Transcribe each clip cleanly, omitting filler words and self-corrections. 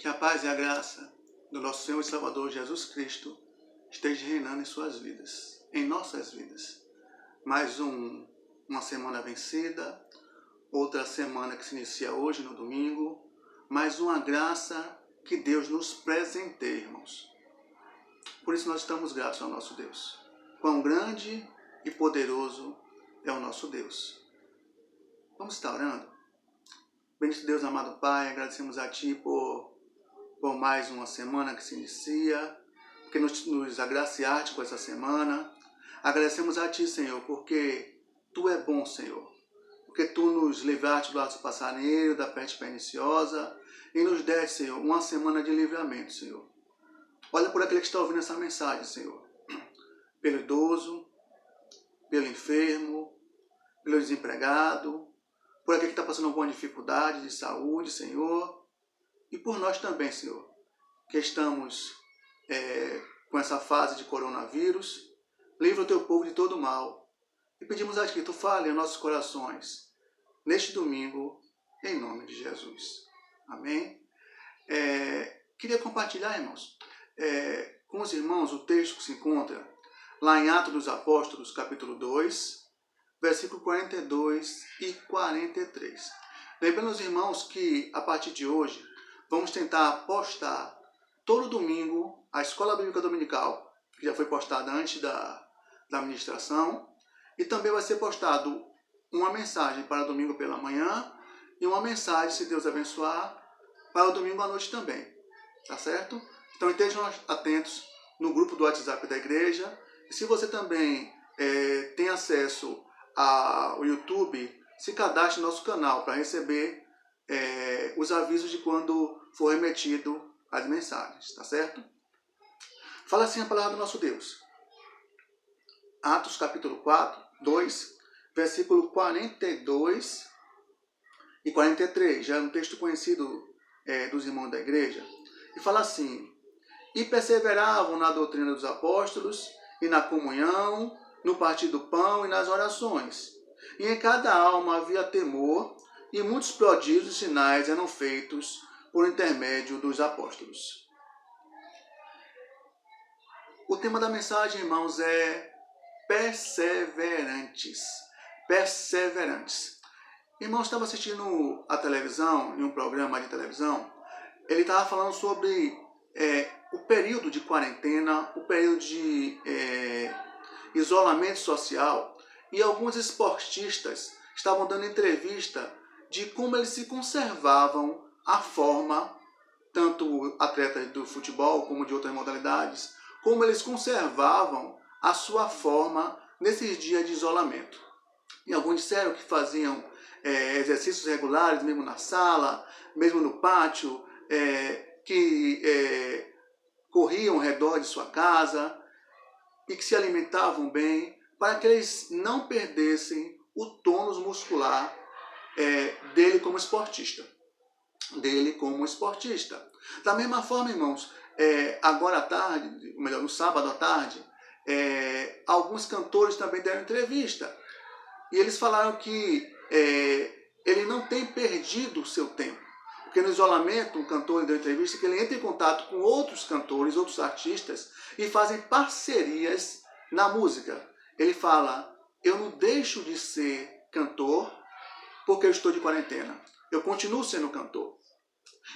Que a paz e a graça do nosso Senhor e Salvador Jesus Cristo esteja reinando em suas vidas, em nossas vidas. Mais uma semana vencida, outra semana que se inicia hoje, no domingo. Mais uma graça que Deus nos presenteia, irmãos. Por isso nós estamos gratos ao nosso Deus. Quão grande e poderoso é o nosso Deus. Vamos estar orando? Bendito Deus, amado Pai, agradecemos a Ti por mais uma semana que se inicia, porque nos agraciaste com essa semana. Agradecemos a Ti, Senhor, porque Tu é bom, Senhor. Porque Tu nos livraste do laço passarinheiro, da peste perniciosa, e nos deste, Senhor, uma semana de livramento, Senhor. Olha por aquele que está ouvindo essa mensagem, Senhor. Pelo idoso, pelo enfermo, pelo desempregado, por aquele que está passando alguma dificuldade de saúde, Senhor. E por nós também, Senhor, que estamos com essa fase de coronavírus. Livra o Teu povo de todo mal. E pedimos a Ti que Tu fale em nossos corações, neste domingo, em nome de Jesus. Amém? Queria compartilhar, irmãos, com os irmãos o texto que se encontra lá em Atos dos Apóstolos, capítulo 2, versículo 42 e 43. Lembrando os irmãos que, a partir de hoje, vamos tentar postar todo domingo a Escola Bíblica Dominical, que já foi postada antes da ministração, e também vai ser postado uma mensagem para domingo pela manhã e uma mensagem, se Deus abençoar, para o domingo à noite também. Tá certo? Então estejam atentos no grupo do WhatsApp da igreja. E se você também tem acesso ao YouTube, se cadastre no nosso canal para receber os avisos de quando for remetido as mensagens, tá certo? Fala assim a palavra do nosso Deus. Atos capítulo 2, versículo 42 e 43, já é um texto conhecido dos irmãos da igreja, e fala assim: e perseveravam na doutrina dos apóstolos, e na comunhão, no partir do pão e nas orações. E em cada alma havia temor, e muitos prodígios e sinais eram feitos por intermédio dos apóstolos. O tema da mensagem, irmãos, é perseverantes. Perseverantes. Irmãos, estava assistindo a televisão, em um programa de televisão, ele estava falando sobre o período de quarentena, o período de isolamento social, e alguns esportistas estavam dando entrevista de como eles se conservavam a forma, tanto atletas do futebol como de outras modalidades, como eles conservavam a sua forma nesses dias de isolamento. E alguns disseram que faziam exercícios regulares, mesmo na sala, mesmo no pátio, que corriam ao redor de sua casa e que se alimentavam bem, para que eles não perdessem o tônus muscular dele como esportista. Da mesma forma, irmãos, agora à tarde, melhor, no sábado à tarde, alguns cantores também deram entrevista. E eles falaram que ele não tem perdido o seu tempo. Porque no isolamento, um cantor deu entrevista que ele entra em contato com outros cantores, outros artistas, e fazem parcerias na música. Ele fala: eu não deixo de ser cantor porque eu estou de quarentena. Eu continuo sendo cantor.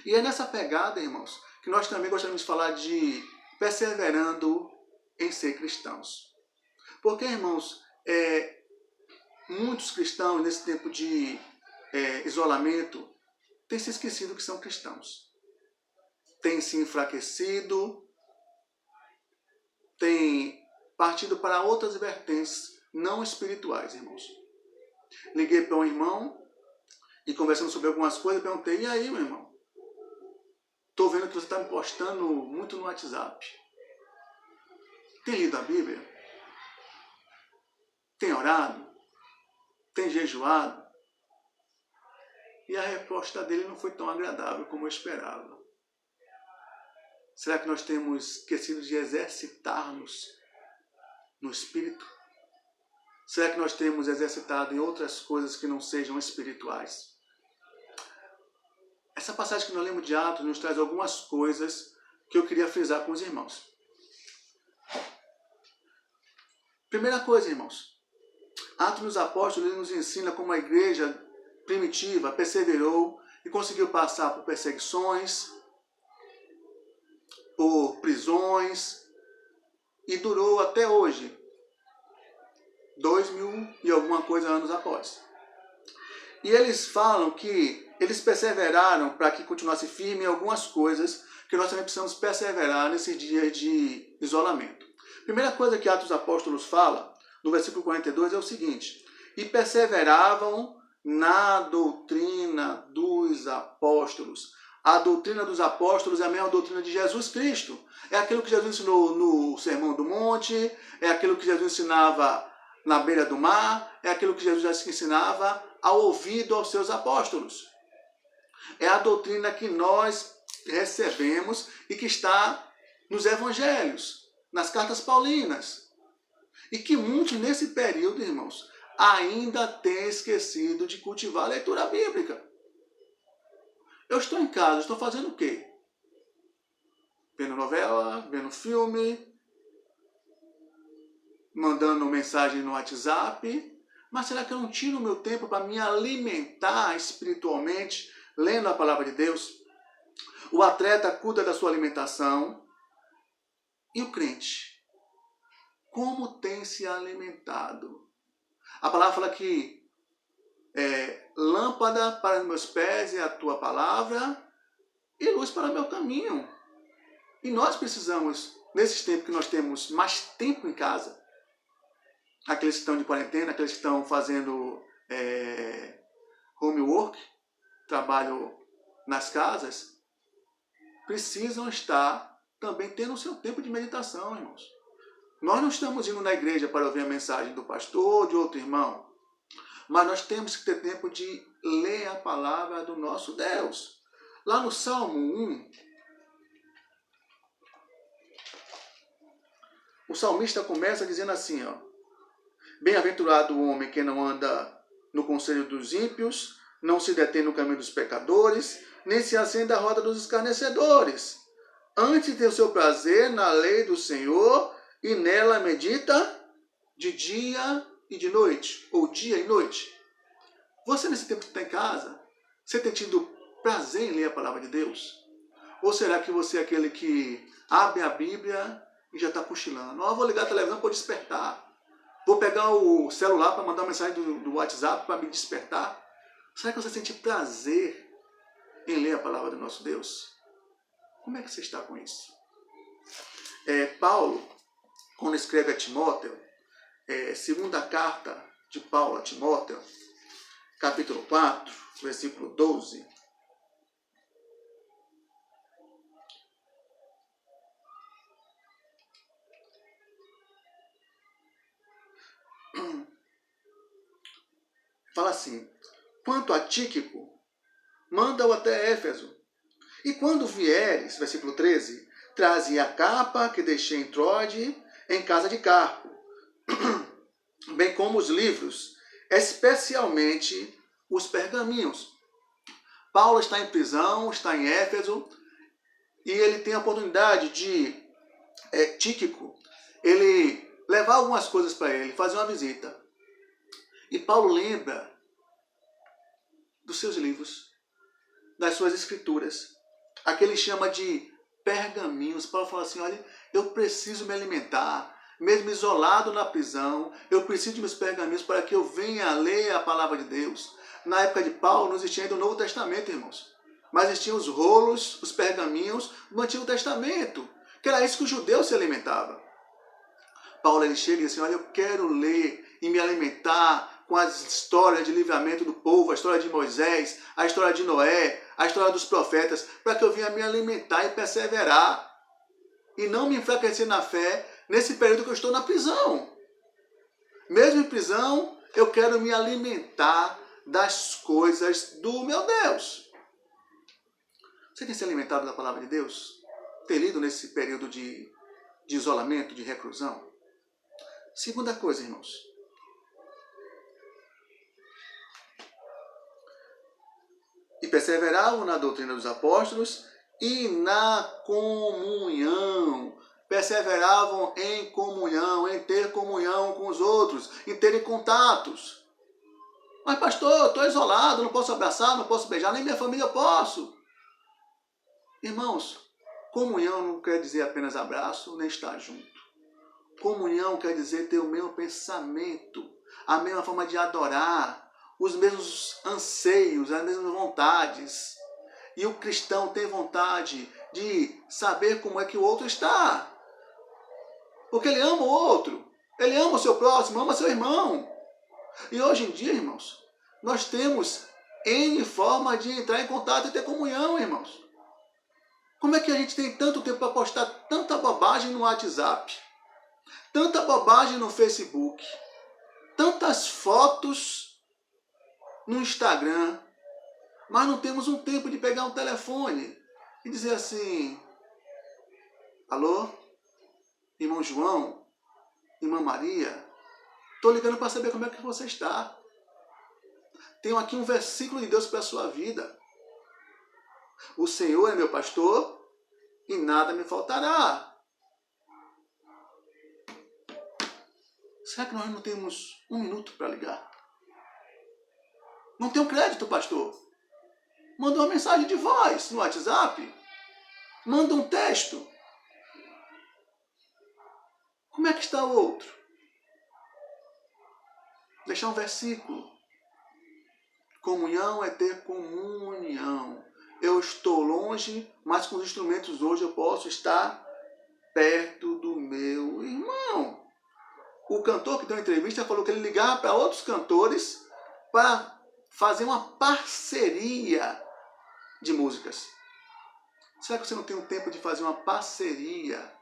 E é nessa pegada, irmãos, que nós também gostaríamos de falar de perseverando em ser cristãos. Porque, irmãos, muitos cristãos, nesse tempo de isolamento, têm se esquecido que são cristãos. Têm se enfraquecido, têm partido para outras vertentes não espirituais, irmãos. Liguei para um irmão e conversando sobre algumas coisas, perguntei: e aí, meu irmão? Estou vendo que você está me postando muito no WhatsApp. Tem lido a Bíblia? Tem orado? Tem jejuado? E a resposta dele não foi tão agradável como eu esperava. Será que nós temos esquecido de exercitar-nos no Espírito? Será que nós temos exercitado em outras coisas que não sejam espirituais? essa passagem que nós lemos de Atos nos traz algumas coisas que eu queria frisar com os irmãos. Primeira coisa, irmãos, Atos dos Apóstolos nos ensina como a igreja primitiva perseverou e conseguiu passar por perseguições, por prisões, e durou até hoje, 2000 e alguma coisa anos após. E eles falam que eles perseveraram para que continuasse firme em algumas coisas que nós também precisamos perseverar nesses dias de isolamento. Primeira coisa que Atos dos Apóstolos fala, no versículo 42, é o seguinte: e perseveravam na doutrina dos apóstolos. A doutrina dos apóstolos é a mesma doutrina de Jesus Cristo. É aquilo que Jesus ensinou no Sermão do Monte, é aquilo que Jesus ensinava na beira do mar, é aquilo que Jesus ensinava ao ouvido aos seus apóstolos. É a doutrina que nós recebemos e que está nos evangelhos, nas cartas paulinas. E que muitos nesse período, irmãos, ainda têm esquecido de cultivar a leitura bíblica. Eu estou em casa, estou fazendo o quê? Vendo novela, vendo filme, mandando mensagem no WhatsApp. Mas será que eu não tiro o meu tempo para me alimentar espiritualmente, lendo a palavra de Deus? O atleta cuida da sua alimentação. E o crente? Como tem se alimentado? A palavra fala que lâmpada para meus pés é a tua palavra e luz para o meu caminho. E nós precisamos, nesses tempos que nós temos mais tempo em casa, aqueles que estão de quarentena, aqueles que estão fazendo homework, trabalho nas casas, precisam estar também tendo o seu tempo de meditação, irmãos. Nós não estamos indo na igreja para ouvir a mensagem do pastor ou de outro irmão, mas nós temos que ter tempo de ler a palavra do nosso Deus. Lá no Salmo 1, o salmista começa dizendo assim, ó: bem-aventurado o homem que não anda no conselho dos ímpios, não se detém no caminho dos pecadores, nem se assenta à roda dos escarnecedores. Antes tem o seu prazer na lei do Senhor, e nela medita de dia e de noite, ou dia e noite. Você, nesse tempo que está em casa, você tem tido prazer em ler a palavra de Deus? Ou será que você é aquele que abre a Bíblia e já está cochilando? Vou ligar a televisão para despertar. Vou pegar o celular para mandar uma mensagem do WhatsApp para me despertar. Será que você sente prazer em ler a palavra do nosso Deus? Como é que você está com isso? Paulo, quando escreve a Timóteo, segunda carta de Paulo a Timóteo, capítulo 4, versículo 12. Fala assim: quanto a Tíquico, manda-o até Éfeso. E quando vieres, versículo 13, traze a capa que deixei em Troade, em casa de Carpo, bem como os livros, especialmente os pergaminhos. Paulo está em prisão, está em Éfeso, e ele tem a oportunidade de Tíquico, ele levar algumas coisas para ele, fazer uma visita. E Paulo lembra dos seus livros, das suas escrituras, aquele chama de pergaminhos. Paulo fala assim: olha, eu preciso me alimentar, mesmo isolado na prisão, eu preciso de meus pergaminhos para que eu venha ler a palavra de Deus. Na época de Paulo não existia ainda o Novo Testamento, irmãos, mas existiam os rolos, os pergaminhos do Antigo Testamento, que era isso que os judeus se alimentavam. Paulo ele chega e diz assim: olha, eu quero ler e me alimentar com as histórias de livramento do povo, a história de Moisés, a história de Noé, a história dos profetas, para que eu venha me alimentar e perseverar, e não me enfraquecer na fé nesse período que eu estou na prisão. Mesmo em prisão, eu quero me alimentar das coisas do meu Deus. Você tem se alimentado da palavra de Deus? Tem lido nesse período de isolamento, de reclusão? Segunda coisa, irmãos. E perseveravam na doutrina dos apóstolos e na comunhão. Perseveravam em comunhão, em ter comunhão com os outros, em terem contatos. Mas pastor, eu estou isolado, não posso abraçar, não posso beijar, nem minha família eu posso. Irmãos, comunhão não quer dizer apenas abraço, nem estar junto. Comunhão quer dizer ter o mesmo pensamento, a mesma forma de adorar, os mesmos anseios, as mesmas vontades. E o cristão tem vontade de saber como é que o outro está. Porque ele ama o outro, ele ama o seu próximo, ama seu irmão. E hoje em dia, irmãos, nós temos N formas de entrar em contato e ter comunhão, irmãos. Como é que a gente tem tanto tempo para postar tanta bobagem no WhatsApp? Tanta bobagem no Facebook? Tantas fotos no Instagram? Mas não temos um tempo de pegar um telefone e dizer assim: alô, irmão João, irmã Maria, estou ligando para saber como é que você está. Tenho aqui um versículo de Deus para a sua vida. O Senhor é meu pastor e nada me faltará. Será que nós não temos um minuto para ligar? Não tenho crédito, pastor. Manda uma mensagem de voz no WhatsApp. Manda um texto. Como é que está o outro? Deixar um versículo. Comunhão é ter comunhão. Eu estou longe, mas com os instrumentos hoje eu posso estar perto do meu irmão. O cantor que deu uma entrevista falou que ele ligava para outros cantores para fazer uma parceria de músicas. Será que você não tem um tempo de fazer uma parceria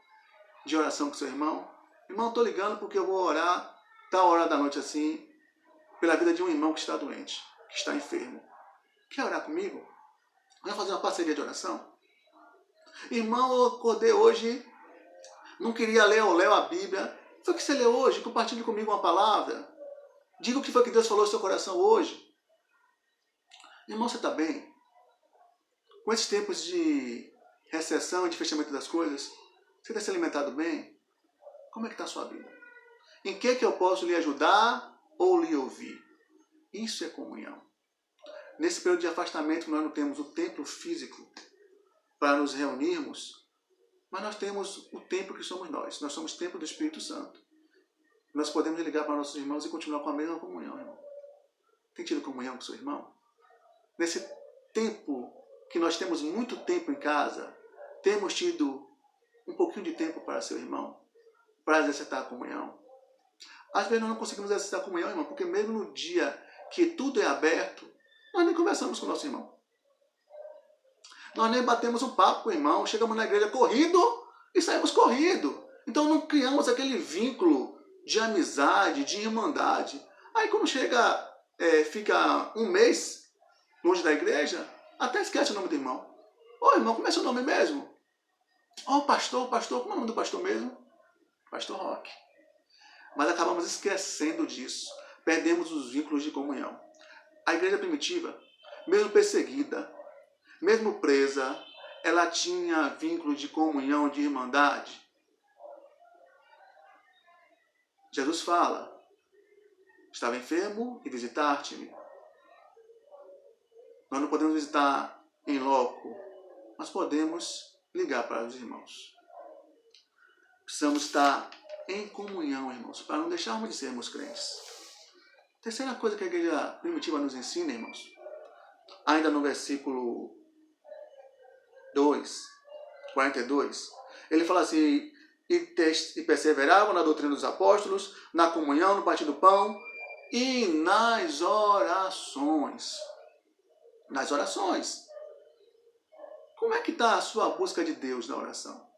de oração com seu irmão? Irmão, estou ligando porque eu vou orar tal hora da noite assim, pela vida de um irmão que está doente, que está enfermo. Quer orar comigo? Vamos fazer uma parceria de oração? Irmão, eu acordei hoje, não queria ler ou leu a Bíblia. Foi o que você leu hoje? Compartilhe comigo uma palavra. Diga o que foi que Deus falou no seu coração hoje. Irmão, você está bem? Com esses tempos de recessão e de fechamento das coisas, você tem se alimentado bem? Como é que está a sua vida? Em que eu posso lhe ajudar ou lhe ouvir? Isso é comunhão. Nesse período de afastamento, nós não temos o templo físico para nos reunirmos, mas nós temos o templo que somos nós. Nós somos templo do Espírito Santo. Nós podemos ligar para nossos irmãos e continuar com a mesma comunhão, irmão. Tem tido comunhão com seu irmão? Nesse tempo que nós temos muito tempo em casa, temos tido um pouquinho de tempo para seu irmão, para exercitar a comunhão. Às vezes nós não conseguimos exercitar a comunhão, irmão, porque mesmo no dia que tudo é aberto, nós nem conversamos com o nosso irmão. Nós nem batemos um papo com o irmão, chegamos na igreja corrido e saímos corrido. Então não criamos aquele vínculo de amizade, de irmandade. Aí quando fica um mês longe da igreja, até esquece o nome do irmão. Ô irmão, como é seu nome mesmo? Ô pastor, como é o nome do pastor mesmo? Pastor Roque. Mas acabamos esquecendo disso. Perdemos os vínculos de comunhão. A igreja primitiva, mesmo perseguida, mesmo presa, ela tinha vínculo de comunhão, de irmandade. Jesus fala: estava enfermo e visitar-te-me. Nós não podemos visitar em loco, mas podemos ligar para os irmãos. Precisamos estar em comunhão, irmãos, para não deixarmos de sermos crentes. Terceira coisa que a igreja primitiva nos ensina, irmãos, ainda no versículo 42, ele fala assim: e perseveravam na doutrina dos apóstolos, na comunhão, no partir do pão e nas orações. Nas orações. Como é que está a sua busca de Deus na oração?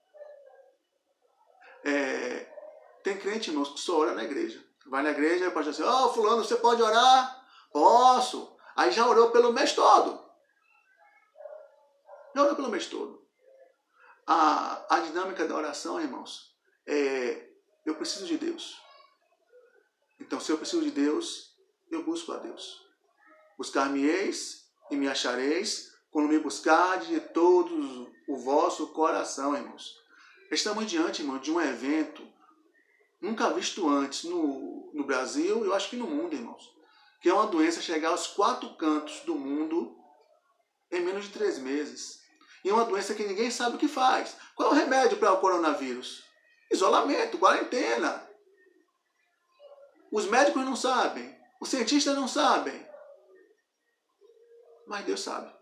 Tem crente, irmãos, que só ora na igreja. Vai na igreja e o pastor diz assim: fulano, você pode orar? Posso. Aí já orou pelo mês todo. Já orou pelo mês todo. A dinâmica da oração, irmãos, eu preciso de Deus. Então, se eu preciso de Deus, eu busco a Deus. Buscar-me-eis e me achareis, quando me buscardes de todo o vosso coração, irmãos. Estamos diante, irmão, de um evento nunca visto antes no Brasil, eu acho que no mundo, irmãos. Que é uma doença chegar aos 4 cantos do mundo em menos de 3 meses. E é uma doença que ninguém sabe o que faz. Qual é o remédio para o coronavírus? Isolamento, quarentena. Os médicos não sabem, os cientistas não sabem. Mas Deus sabe.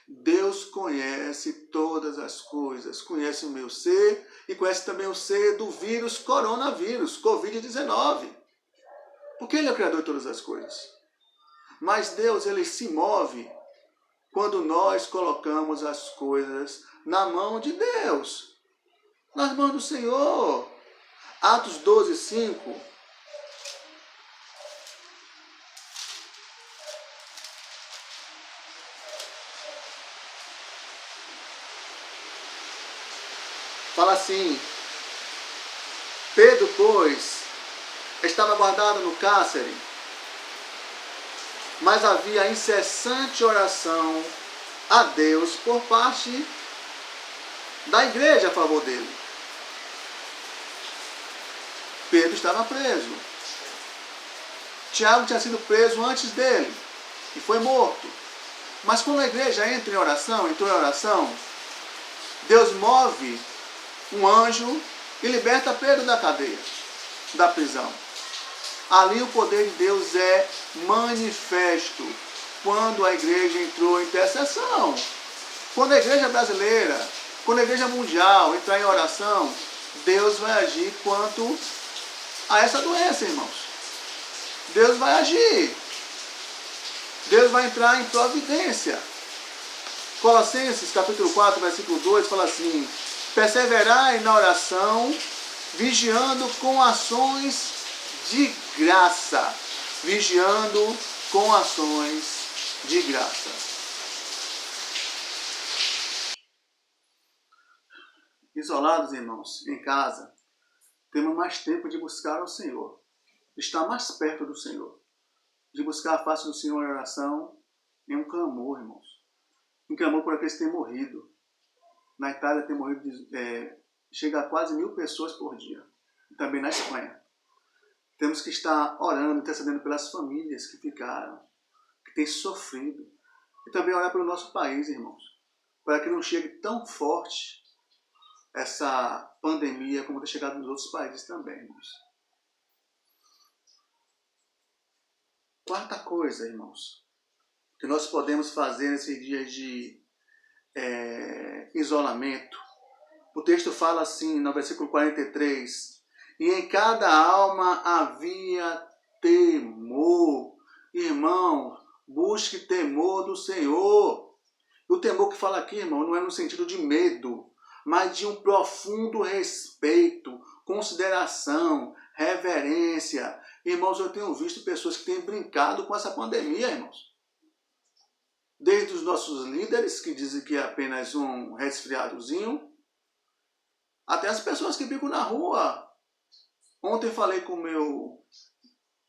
Deus conhece todas as coisas, conhece o meu ser e conhece também o ser do vírus coronavírus, Covid-19. Porque Ele é o Criador de todas as coisas. Mas Deus, Ele se move quando nós colocamos as coisas na mão de Deus, nas mãos do Senhor. Atos 12, 5. Fala assim: Pedro, pois, estava guardado no cárcere, mas havia incessante oração a Deus por parte da igreja a favor dele. Pedro estava preso. Tiago tinha sido preso antes dele e foi morto. Mas quando a igreja entrou em oração, Deus move um anjo e liberta Pedro da cadeia, da prisão. Ali o poder de Deus é manifesto quando a igreja entrou em intercessão. Quando a igreja brasileira, quando a igreja mundial entrar em oração, Deus vai agir quanto a essa doença, irmãos. Deus vai agir. Deus vai entrar em providência. Colossenses capítulo 4, versículo 2 fala assim: perseverai na oração, vigiando com ações de graça. Vigiando com ações de graça. Isolados, irmãos, em casa, temos mais tempo de buscar ao Senhor, de estar mais perto do Senhor, de buscar a face do Senhor em oração, em um clamor, irmãos. Um clamor por aqueles que têm morrido. Na Itália tem morrido, chega a quase 1.000 pessoas por dia. E também na Espanha. Temos que estar orando, intercedendo pelas famílias que ficaram, que têm sofrido. E também orar pelo nosso país, irmãos, para que não chegue tão forte essa pandemia como tem chegado nos outros países também, irmãos. Quarta coisa, irmãos, que nós podemos fazer nesses dias de isolamento. O texto fala assim, no versículo 43, e em cada alma havia temor. Irmão, busque temor do Senhor. O temor que fala aqui, irmão, não é no sentido de medo, mas de um profundo respeito, consideração, reverência. Irmãos, eu tenho visto pessoas que têm brincado com essa pandemia, irmãos. Desde os nossos líderes, que dizem que é apenas um resfriadozinho, até as pessoas que ficam na rua. Ontem falei com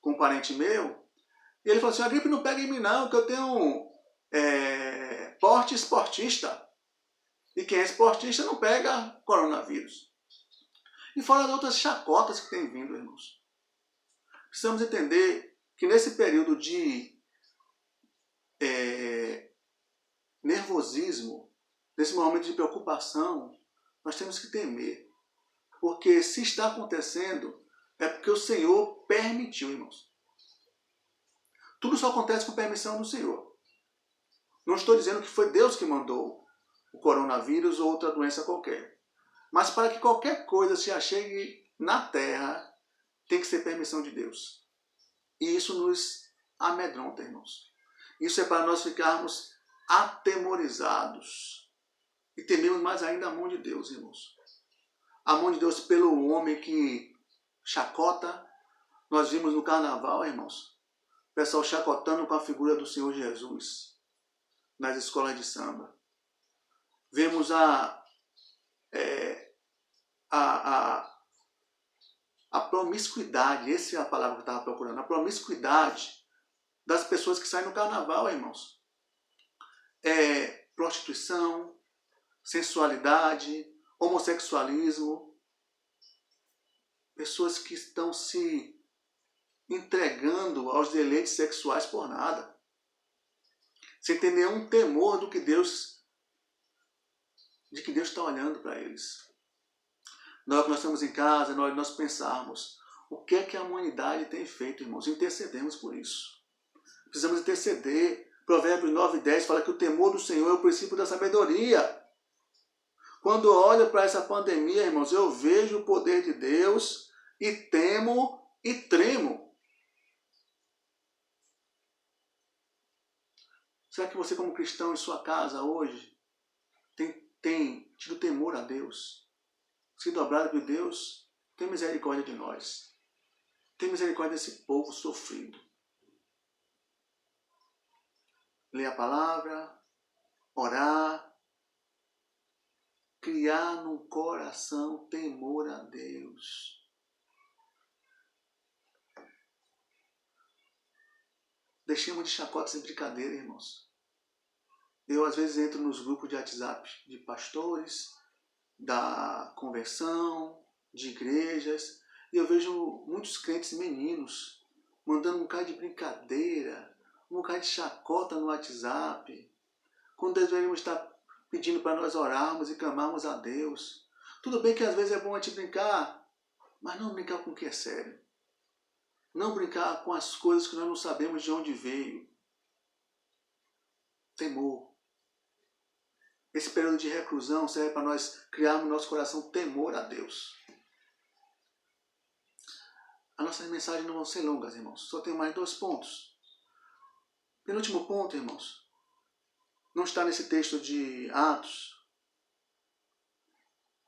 um parente meu, e ele falou assim: a gripe não pega em mim não, que eu tenho porte esportista. E quem é esportista não pega coronavírus. E fora das outras chacotas que tem vindo, irmãos. Precisamos entender que nesse período de nervosismo, nesse momento de preocupação, nós temos que temer. Porque se está acontecendo, é porque o Senhor permitiu, irmãos. Tudo só acontece com permissão do Senhor. Não estou dizendo que foi Deus que mandou o coronavírus ou outra doença qualquer. Mas para que qualquer coisa se achegue na terra, tem que ser permissão de Deus. E isso nos amedronta, irmãos. Isso é para nós ficarmos atemorizados. E tememos mais ainda a mão de Deus, irmãos. A mão de Deus pelo homem que chacota. Nós vimos no carnaval, irmãos, o pessoal chacotando com a figura do Senhor Jesus nas escolas de samba. Vemos a promiscuidade, essa é a palavra que eu estava procurando, a promiscuidade das pessoas que saem no carnaval, irmãos. Prostituição, sensualidade, homossexualismo. Pessoas que estão se entregando aos deleites sexuais por nada. Sem ter nenhum temor de que Deus está olhando para eles. Na hora que nós estamos em casa, na hora que nós pensarmos, o que é que a humanidade tem feito, irmãos? Intercedemos por isso. Precisamos interceder. Provérbios 9:10 fala que o temor do Senhor é o princípio da sabedoria. Quando eu olho para essa pandemia, irmãos, eu vejo o poder de Deus e temo e tremo. Será que você, como cristão em sua casa hoje, tem tido temor a Deus? Se dobrado de Deus, tem misericórdia de nós. Tem misericórdia desse povo sofrido. Ler a palavra, orar, criar no coração temor a Deus. Deixemos de chacotas e brincadeira, irmãos. Eu, às vezes, entro nos grupos de WhatsApp de pastores, da conversão, de igrejas, e eu vejo muitos crentes meninos mandando um bocado de brincadeira, um bocado de chacota no WhatsApp, quando deveríamos estar pedindo para nós orarmos e clamarmos a Deus. Tudo bem que às vezes é bom a gente brincar, mas não brincar com o que é sério. Não brincar com as coisas que nós não sabemos de onde veio. Temor. Esse período de reclusão serve para nós criarmos no nosso coração temor a Deus. As nossas mensagens não vão ser longas, irmãos. Só tenho mais 2 pontos. Penúltimo ponto, irmãos. Não está nesse texto de Atos.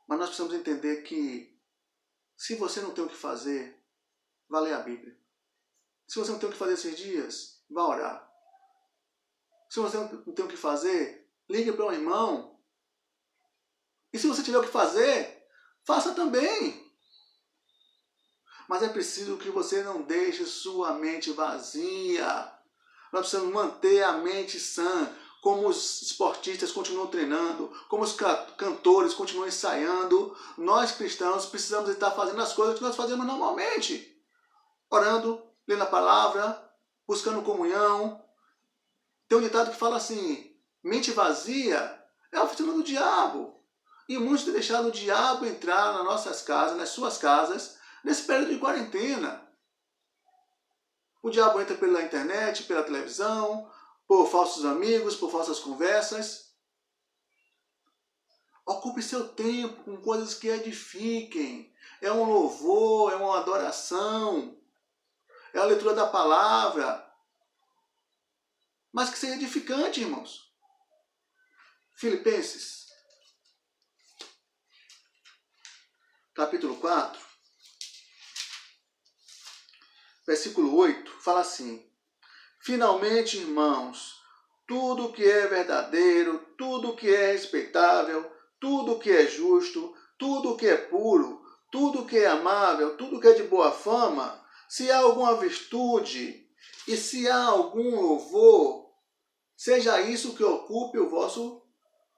Mas nós precisamos entender que se você não tem o que fazer, vá ler a Bíblia. Se você não tem o que fazer esses dias, vá orar. Se você não tem o que fazer, ligue para um irmão. E se você tiver o que fazer, faça também. Mas é preciso que você não deixe sua mente vazia. Nós precisamos manter a mente sã. Como os esportistas continuam treinando, como os cantores continuam ensaiando, nós cristãos precisamos estar fazendo as coisas que nós fazemos normalmente. Orando, lendo a palavra, buscando comunhão. Tem um ditado que fala assim, mente vazia é a oficina do diabo. E muitos têm deixado o diabo entrar nas nossas casas, nas suas casas, nesse período de quarentena. O diabo entra pela internet, pela televisão, por falsos amigos, por falsas conversas. Ocupe seu tempo com coisas que edifiquem. É um louvor, é uma adoração, é a leitura da palavra. Mas que seja edificante, irmãos. Filipenses, capítulo 4, versículo 8, fala assim: finalmente, irmãos, tudo que é verdadeiro, tudo que é respeitável, tudo que é justo, tudo que é puro, tudo que é amável, tudo que é de boa fama, se há alguma virtude e se há algum louvor, seja isso que ocupe o vosso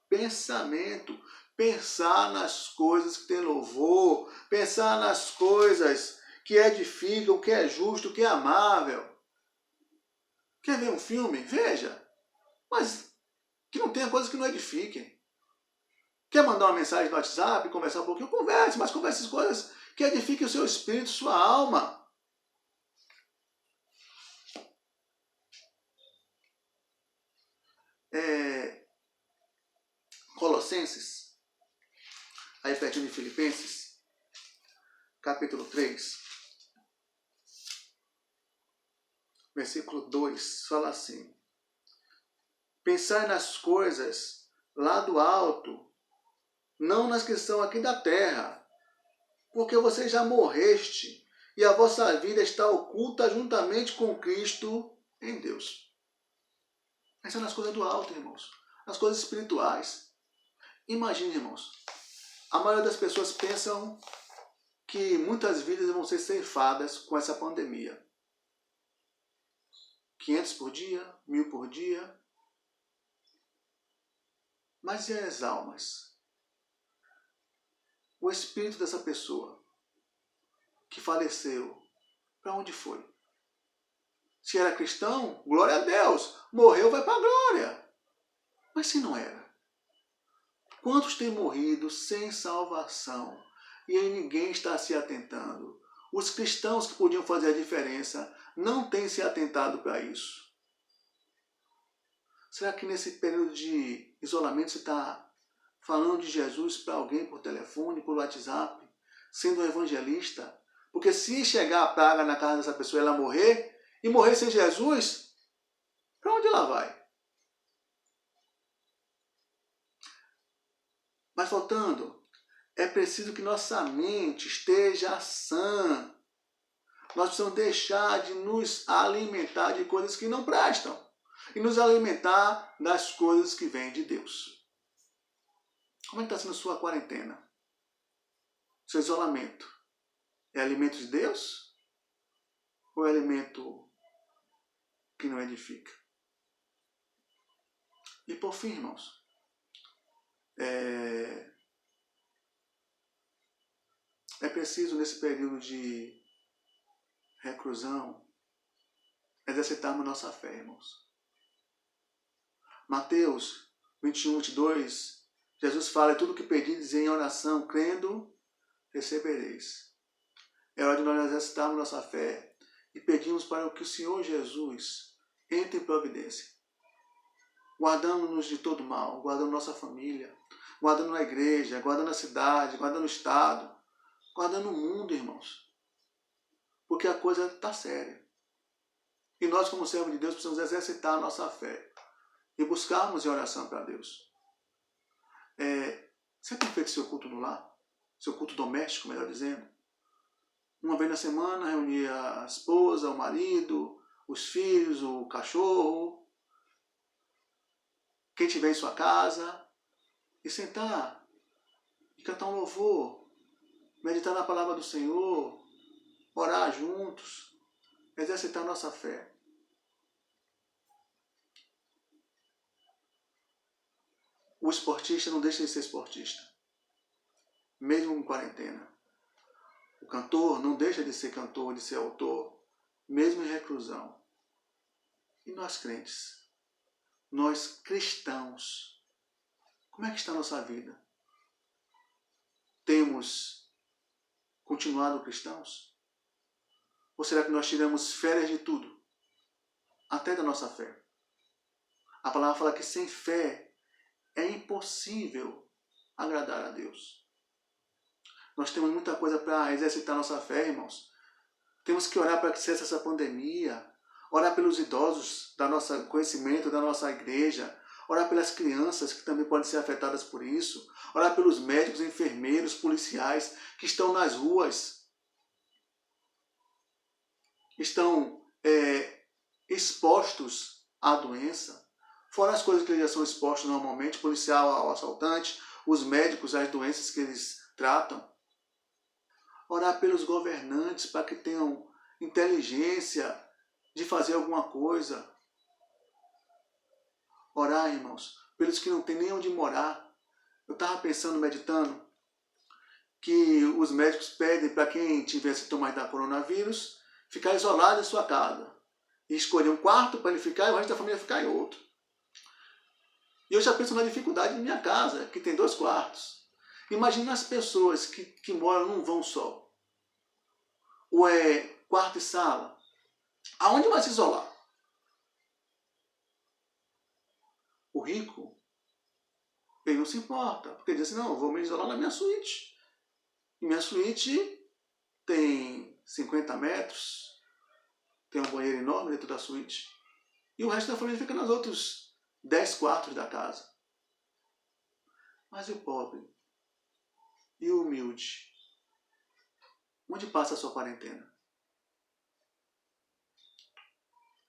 pensamento. Pensar nas coisas que tem louvor, pensar nas coisas que edificam, que é justo, que é amável. Quer ver um filme? Veja. Mas que não tenha coisas que não edifiquem. Quer mandar uma mensagem no WhatsApp, conversar um pouquinho? Converse, mas converse as coisas que edifiquem o seu espírito, sua alma. Colossenses, aí pertinho de Filipenses, capítulo 3, versículo 2, fala assim: pensai nas coisas lá do alto, não nas que são aqui da terra, porque você já morreste e a vossa vida está oculta juntamente com Cristo em Deus. Pensa nas coisas do alto, irmãos, nas coisas espirituais. Imagine, irmãos, a maioria das pessoas pensam que muitas vidas vão ser ceifadas com essa pandemia. 500 por dia, 1000 por dia. Mas e as almas? O espírito dessa pessoa que faleceu, para onde foi? Se era cristão, glória a Deus, morreu, vai para a glória. Mas se não era? Quantos têm morrido sem salvação e aí ninguém está se atentando? Os cristãos que podiam fazer a diferença não têm se atentado para isso. Será que nesse período de isolamento você está falando de Jesus para alguém por telefone, por WhatsApp, sendo um evangelista? Porque se chegar a praga na casa dessa pessoa e ela morrer, e morrer sem Jesus, para onde ela vai? Mas voltando, é preciso que nossa mente esteja sã. Nós precisamos deixar de nos alimentar de coisas que não prestam e nos alimentar das coisas que vêm de Deus. Como é que está sendo a sua quarentena? Seu isolamento? É alimento de Deus? Ou é alimento que não edifica? E por fim, irmãos, é preciso nesse período de reclusão exercitarmos nossa fé, irmãos. Mateus 21, 22, Jesus fala: tudo que pedires em oração, crendo, recebereis. É hora de nós exercitarmos nossa fé e pedirmos para que o Senhor Jesus entre em providência, guardando-nos de todo mal, guardando nossa família, guardando a igreja, guardando a cidade, guardando o estado, guardando o mundo, irmãos. Porque a coisa está séria. E nós, como servos de Deus, precisamos exercitar a nossa fé e buscarmos em oração para Deus. Você tem feito seu culto no lar? Seu culto doméstico, melhor dizendo? Uma vez na semana, reunir a esposa, o marido, os filhos, o cachorro, quem estiver em sua casa, e sentar e cantar um louvor, meditar na palavra do Senhor, orar juntos, exercitar nossa fé. O esportista não deixa de ser esportista, mesmo em quarentena. O cantor não deixa de ser cantor, de ser autor, mesmo em reclusão. E nós crentes, nós cristãos, como é que está a nossa vida? Temos continuado cristãos? Ou será que nós tiramos férias de tudo? Até da nossa fé. A palavra fala que sem fé é impossível agradar a Deus. Nós temos muita coisa para exercitar nossa fé, irmãos. Temos que orar para que cesse essa pandemia, orar pelos idosos da nossa conhecimento, da nossa igreja, orar pelas crianças que também podem ser afetadas por isso, orar pelos médicos, enfermeiros, policiais que estão nas ruas, estão expostos à doença. Fora as coisas que eles já são expostos normalmente, o policial ao assaltante, os médicos às doenças que eles tratam. Orar pelos governantes para que tenham inteligência de fazer alguma coisa. Orar, irmãos, pelos que não têm nem onde morar. Eu estava pensando, meditando, que os médicos pedem para quem tiver sintomas da coronavírus ficar isolado em sua casa. E escolher um quarto para ele ficar e o resto da família ficar em outro. E eu já penso na dificuldade de minha casa, que tem 2 quartos. Imagina as pessoas que moram num vão só. Ou é quarto e sala. Aonde vai se isolar? O rico, ele não se importa. Porque ele diz assim, não, eu vou me isolar na minha suíte. E minha suíte tem 50 metros, tem um banheiro enorme dentro da suíte. E o resto da família fica nos outros 10 quartos da casa. Mas e o pobre? E o humilde? Onde passa a sua quarentena?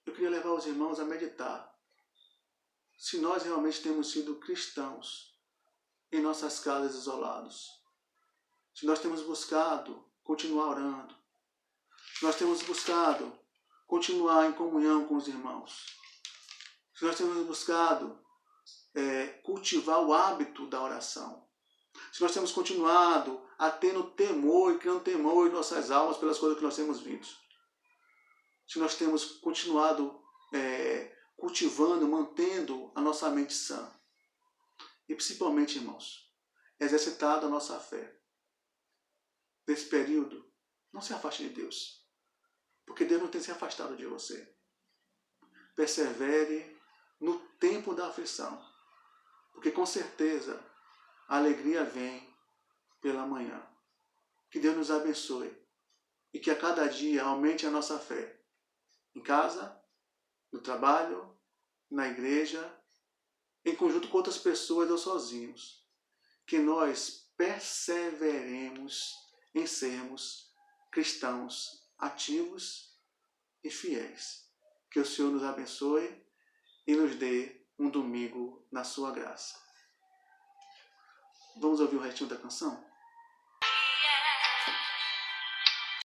Eu queria levar os irmãos a meditar. Se nós realmente temos sido cristãos em nossas casas isolados. Se nós temos buscado continuar orando. Se nós temos buscado continuar em comunhão com os irmãos, se nós temos buscado cultivar o hábito da oração, se nós temos continuado a ter no temor e criando temor em nossas almas pelas coisas que nós temos visto, se nós temos continuado cultivando, mantendo a nossa mente sã, e principalmente, irmãos, exercitado a nossa fé. Nesse período, não se afaste de Deus, porque Deus não tem se afastado de você. Persevere no tempo da aflição, porque com certeza a alegria vem pela manhã. Que Deus nos abençoe e que a cada dia aumente a nossa fé, em casa, no trabalho, na igreja, em conjunto com outras pessoas ou sozinhos. Que nós perseveremos em sermos cristãos ativos e fiéis. Que o Senhor nos abençoe e nos dê um domingo na sua graça. Vamos ouvir o restinho da canção?